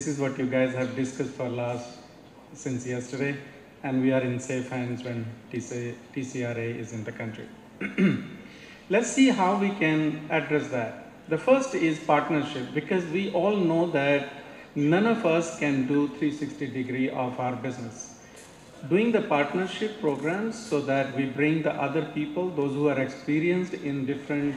this is what you guys have discussed since yesterday, and we are in safe hands when TCRA is in the country. Let's see how we can address that. The first is partnership, because we all know that none of us can do 360-degree of our business. Doing the partnership programs so that we bring the other people, those who are experienced in different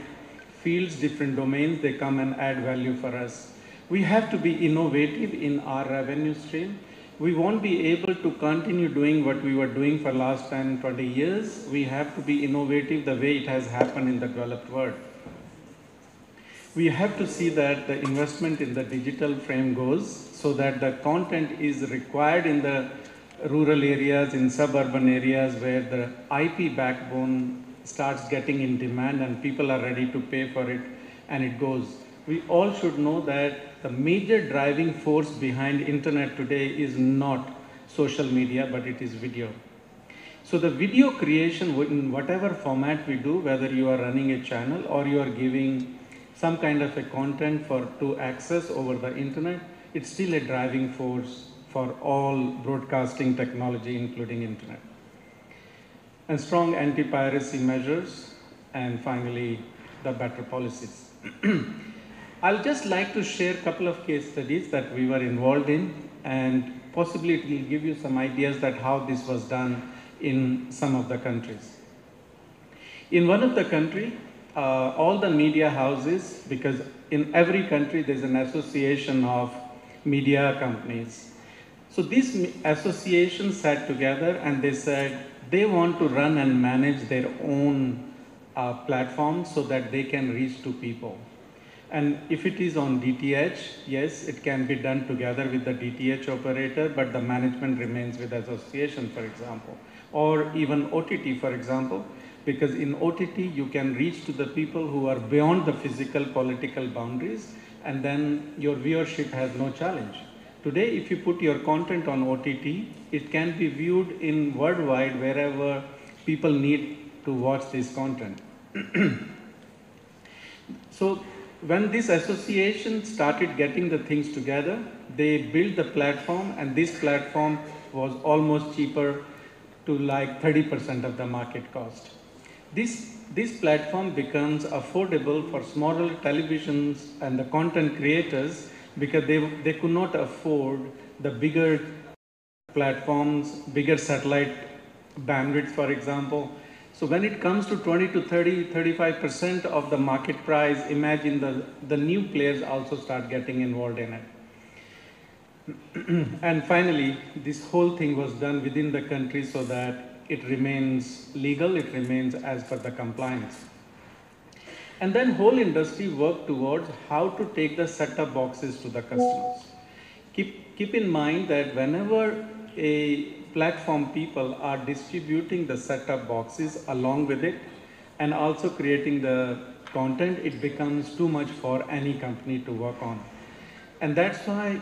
fields, different domains, they come and add value for us. We have to be innovative in our revenue stream. We won't be able to continue doing what we were doing for last 10, 20 years. We have to be innovative the way it has happened in the developed world. We have to see that the investment in the digital frame goes so that the content is required in the rural areas, in suburban areas where the IP backbone starts getting in demand and people are ready to pay for it, and it goes. We all should know that the major driving force behind internet today is not social media, but it is video. So the video creation in whatever format we do, whether you are running a channel or you are giving some kind of a content to access over the internet, it's still a driving force for all broadcasting technology, including internet. And strong anti-piracy measures, and finally, the better policies. I'll just like to share a couple of case studies that we were involved in, and possibly it will give you some ideas that how this was done in some of the countries. In one of the country, all the media houses, because in every country there's an association of media companies. So these associations sat together and they said they want to run and manage their own platform so that they can reach to people. And if it is on DTH, yes, it can be done together with the DTH operator, but the management remains with the association, for example. Or even OTT, for example, because in OTT you can reach to the people who are beyond the physical political boundaries, and then your viewership has no challenge. Today, if you put your content on OTT, it can be viewed in worldwide wherever people need to watch this content. So when this association started getting the things together, they built the platform, and this platform was almost cheaper to like 30% of the market cost. This platform becomes affordable for smaller televisions and the content creators because they could not afford the bigger platforms, bigger satellite bandwidth, for example. So when it comes to 20 to 30, 35% of the market price, imagine the new players also start getting involved in it. And finally, this whole thing was done within the country so that it remains legal, it remains as per the compliance. And then whole industry worked towards how to take the set-top boxes to the customers. Keep in mind that whenever a platform people are distributing the set-top boxes along with it and also creating the content, it becomes too much for any company to work on. And that's why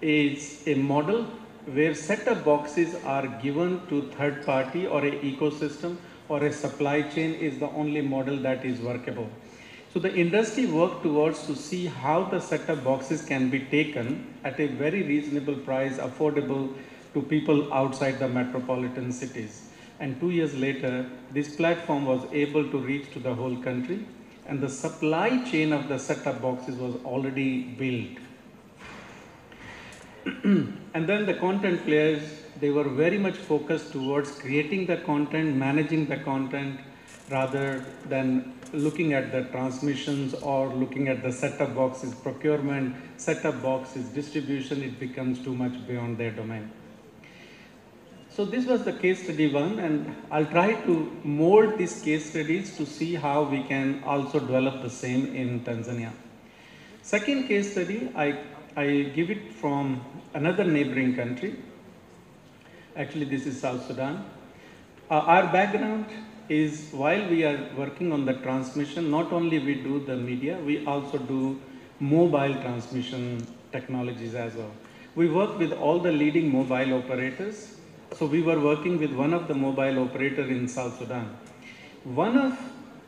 it's a model where set-top boxes are given to third party or an ecosystem or a supply chain is the only model that is workable. So the industry worked towards to see how the set-top boxes can be taken at a very reasonable price, affordable to people outside the metropolitan cities. And 2 years later, this platform was able to reach to the whole country, and the supply chain of the set-top boxes was already built. And then the content players, they were very much focused towards creating the content, managing the content, rather than looking at the transmissions or looking at the set-top boxes procurement, set-top boxes distribution. It becomes too much beyond their domain. So this was the case study one, and I'll try to mold these case studies to see how we can also develop the same in Tanzania. Second case study, I give it from another neighboring country. Actually, this is South Sudan. Our background is, while we are working on the transmission, not only we do the media, we also do mobile transmission technologies as well. We work with all the leading mobile operators. So we were working with one of the mobile operator in South Sudan. One of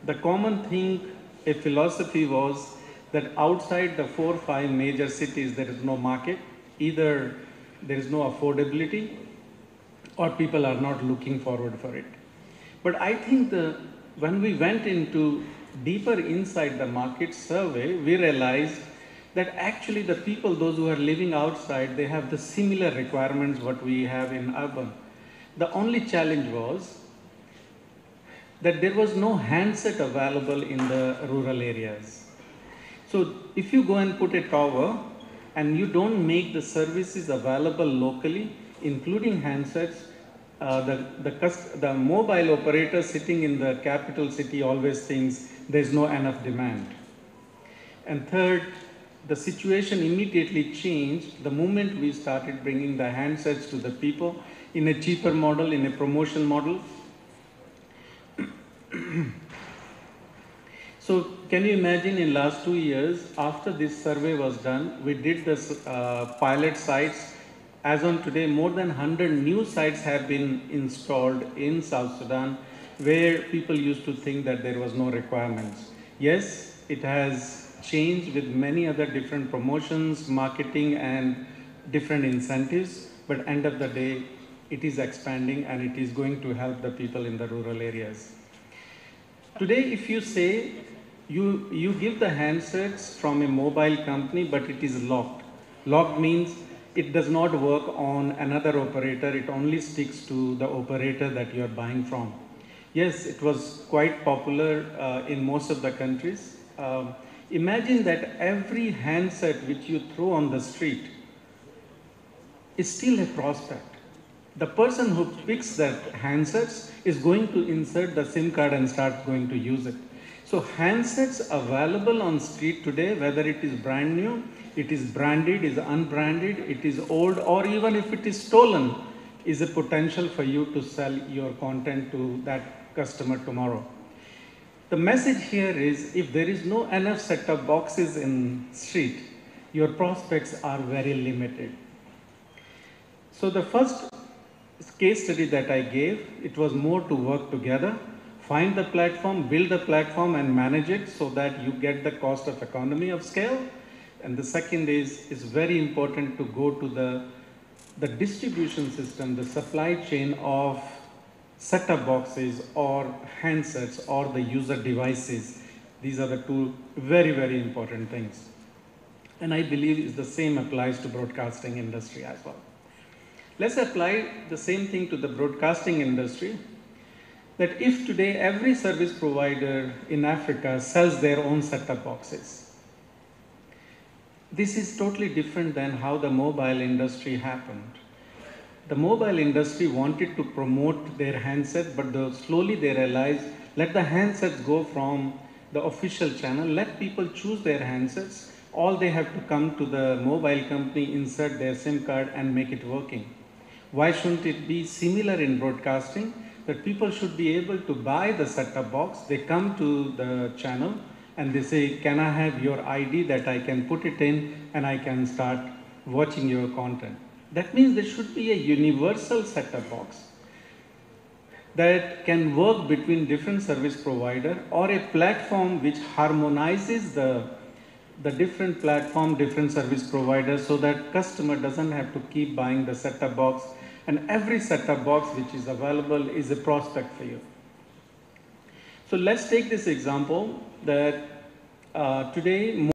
the common thing, a philosophy was that outside the 4 or 5 major cities, there is no market. Either there is no affordability or people are not looking forward for it. But I think when we went into deeper inside the market survey, we realized that actually the people, those who are living outside, they have the similar requirements what we have in urban. The only challenge was that there was no handset available in the rural areas. So if you go and put a tower and you don't make the services available locally, including handsets, the mobile operator sitting in the capital city always thinks there's no enough demand. And third, the situation immediately changed the moment we started bringing the handsets to the people in a cheaper model, in a promotion model. So can you imagine in last 2 years, after this survey was done, we did this pilot sites. As on today, more than 100 new sites have been installed in South Sudan, where people used to think that there was no requirements. Yes, it has changed with many other different promotions, marketing and different incentives, but end of the day, it is expanding and it is going to help the people in the rural areas. Today, if you say you give the handsets from a mobile company, but it is locked. Locked means it does not work on another operator. It only sticks to the operator that you are buying from. Yes, it was quite popular in most of the countries. Imagine that every handset which you throw on the street is still a prospect. The person who picks that handsets is going to insert the SIM card and start going to use it. So handsets available on street today, whether it is brand new, it is branded, is unbranded, it is old, or even if it is stolen, is a potential for you to sell your content to that customer tomorrow. The message here is, if there is no enough set-top boxes in street, your prospects are very limited. So the first case study that I gave, it was more to work together, find the platform, build the platform and manage it so that you get the cost of economy of scale. And the second is, it's very important to go to the distribution system, the supply chain of set-top boxes or handsets or the user devices. These are the two very, very important things. And I believe the same applies to broadcasting industry as well. Let's apply the same thing to the broadcasting industry, that if today every service provider in Africa sells their own set-top boxes, this is totally different than how the mobile industry happened. The mobile industry wanted to promote their handset, but slowly they realized, let the handsets go from the official channel, let people choose their handsets. All they have to come to the mobile company, insert their SIM card and make it working. Why shouldn't it be similar in broadcasting, that people should be able to buy the set-top box, they come to the channel and they say, can I have your ID that I can put it in and I can start watching your content. That means there should be a universal set-top box that can work between different service provider, or a platform which harmonizes the different platform, different service providers, so that customer doesn't have to keep buying the set-top box, and every set-top box which is available is a prospect for you. So let's take this example that today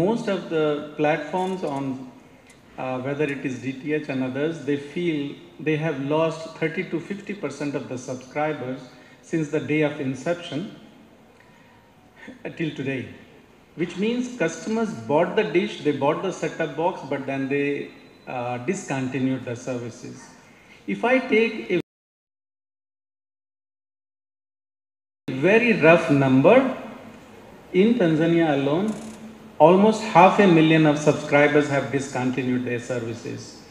most of the platforms on whether it is DTH and others, they feel they have lost 30 to 50% of the subscribers since the day of inception till today. Which means customers bought the dish, they bought the set-top box, but then they discontinued the services. If I take a very rough number, in Tanzania alone, almost 500,000 of subscribers have discontinued their services.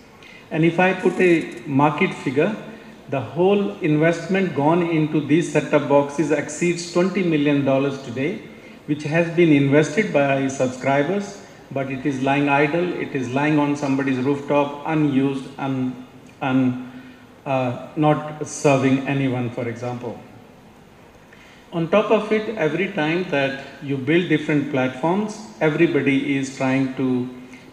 And if I put a market figure, the whole investment gone into these set-top boxes exceeds $20 million today, which has been invested by subscribers, but it is lying idle, it is lying on somebody's rooftop, unused, not serving anyone, for example. On top of it, every time that you build different platforms, everybody is trying to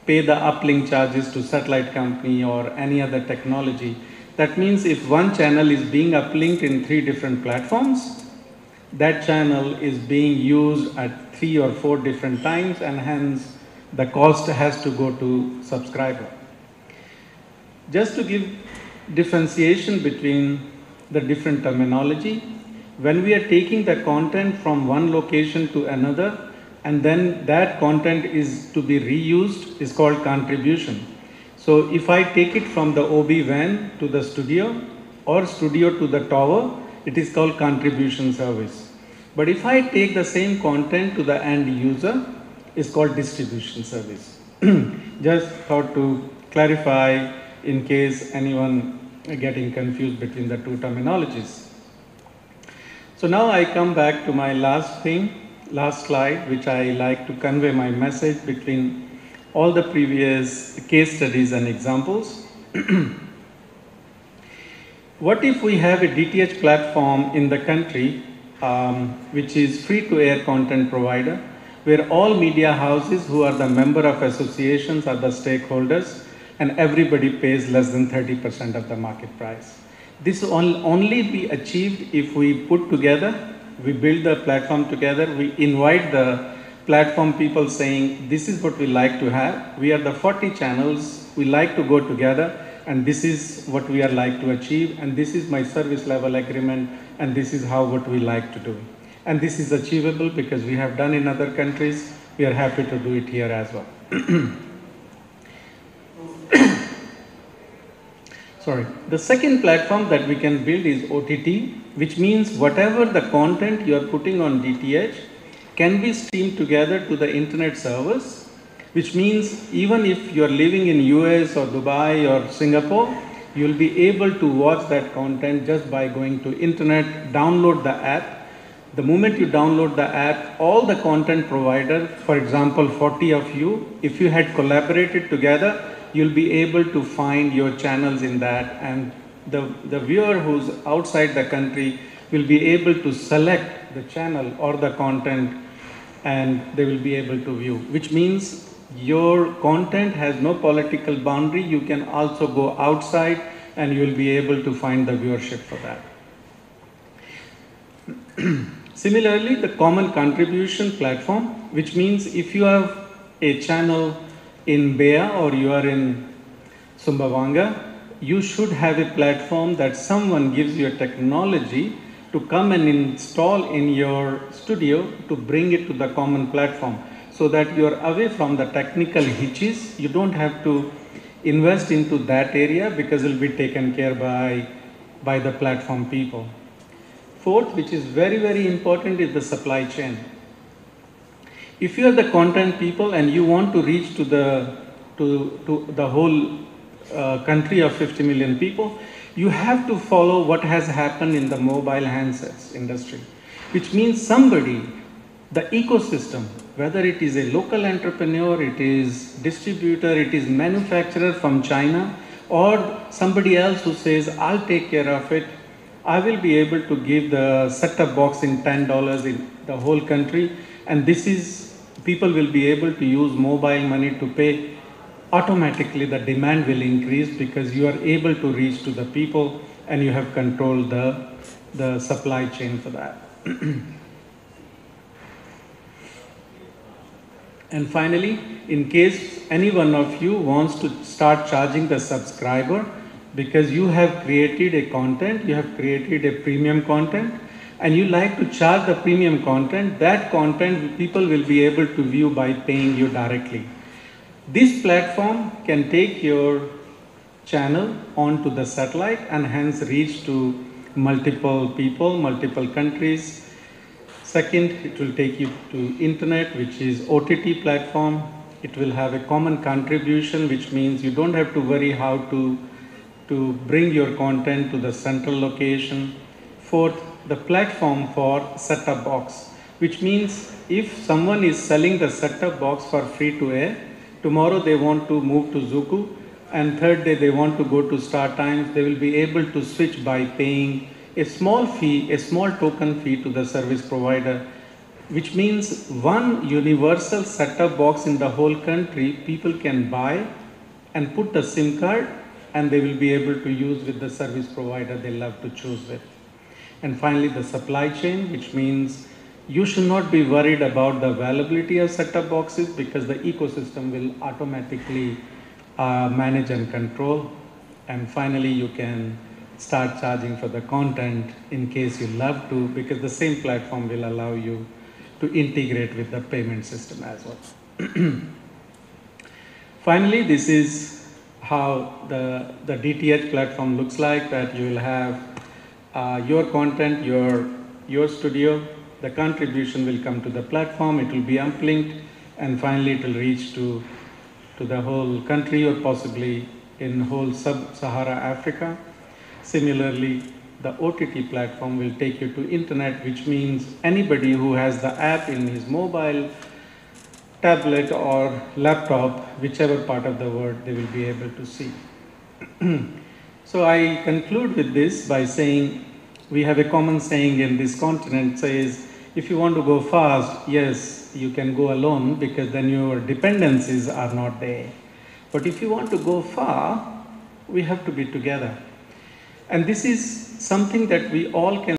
pay the uplink charges to satellite company or any other technology. That means if one channel is being uplinked in 3 different platforms, that channel is being used at 3 or 4 different times, and hence the cost has to go to subscriber. Just to give differentiation between the different terminology, when we are taking the content from one location to another, and then that content is to be reused, is called contribution. So if I take it from the OB van to the studio or studio to the tower, it is called contribution service. But if I take the same content to the end user, it's called distribution service. Just thought to clarify in case anyone getting confused between the two terminologies. So now I come back to my last slide, which I like to convey my message between all the previous case studies and examples. What if we have a DTH platform in the country, which is free-to-air content provider, where all media houses who are the member of associations are the stakeholders, and everybody pays less than 30% of the market price. This will only be achieved if we put together, we build the platform together, we invite the platform people saying, this is what we like to have. We are the 40 channels, we like to go together, and this is what we are like to achieve, and this is my service level agreement, and this is how what we like to do. And this is achievable because we have done in other countries. We are happy to do it here as well. Sorry. The second platform that we can build is OTT, which means whatever the content you are putting on DTH can be streamed together to the internet servers, which means even if you are living in US or Dubai or Singapore, you will be able to watch that content just by going to internet, download the app. The moment you download the app, all the content provider, for example, 40 of you, if you had collaborated together, you'll be able to find your channels in that, and the viewer who's outside the country will be able to select the channel or the content, and they will be able to view, which means your content has no political boundary. You can also go outside and you will be able to find the viewership for that. Similarly, the common contribution platform, which means if you have a channel in Bea or you are in Sumbawanga, you should have a platform that someone gives you a technology to come and install in your studio to bring it to the common platform, so that you are away from the technical hitches. You don't have to invest into that area because it will be taken care by the platform people. Fourth, which is very, very important, is the supply chain. If you are the content people and you want to reach to the whole country of 50 million people, you have to follow what has happened in the mobile handsets industry, which means somebody, the ecosystem, whether it is a local entrepreneur, it is distributor, it is manufacturer from China, or somebody else who says, I'll take care of it, I will be able to give the set-top box in $10 in the whole country, and this is, people will be able to use mobile money to pay. Automatically the demand will increase because you are able to reach to the people and you have controlled the supply chain for that. And finally, in case any one of you wants to start charging the subscriber because you have created a content, you have created a premium content, and you like to charge the premium content, that content people will be able to view by paying you directly. This platform can take your channel onto the satellite and hence reach to multiple people, multiple countries. Second, it will take you to internet, which is OTT platform. It will have a common contribution, which means you don't have to worry how to bring your content to the central location. Fourth, the platform for set-top box, which means if someone is selling the set-top box for free to air, tomorrow they want to move to Zuku, and third day they want to go to StarTimes, they will be able to switch by paying a small fee, a small token fee to the service provider, which means one universal set-top box in the whole country people can buy and put the SIM card, and they will be able to use with the service provider they love to choose with. And finally, the supply chain, which means you should not be worried about the availability of set-top boxes because the ecosystem will automatically manage and control. And finally, you can start charging for the content in case you love to, because the same platform will allow you to integrate with the payment system as well. Finally, this is how the DTH platform looks like, that you will have your content, your studio, the contribution will come to the platform, it will be uplinked, and finally it will reach to the whole country or possibly in whole sub-Sahara Africa. Similarly, the OTT platform will take you to internet, which means anybody who has the app in his mobile, tablet or laptop, whichever part of the world, they will be able to see. So I conclude with this by saying, we have a common saying in this continent, says, if you want to go fast, yes, you can go alone because then your dependencies are not there. But if you want to go far, we have to be together. And this is something that we all can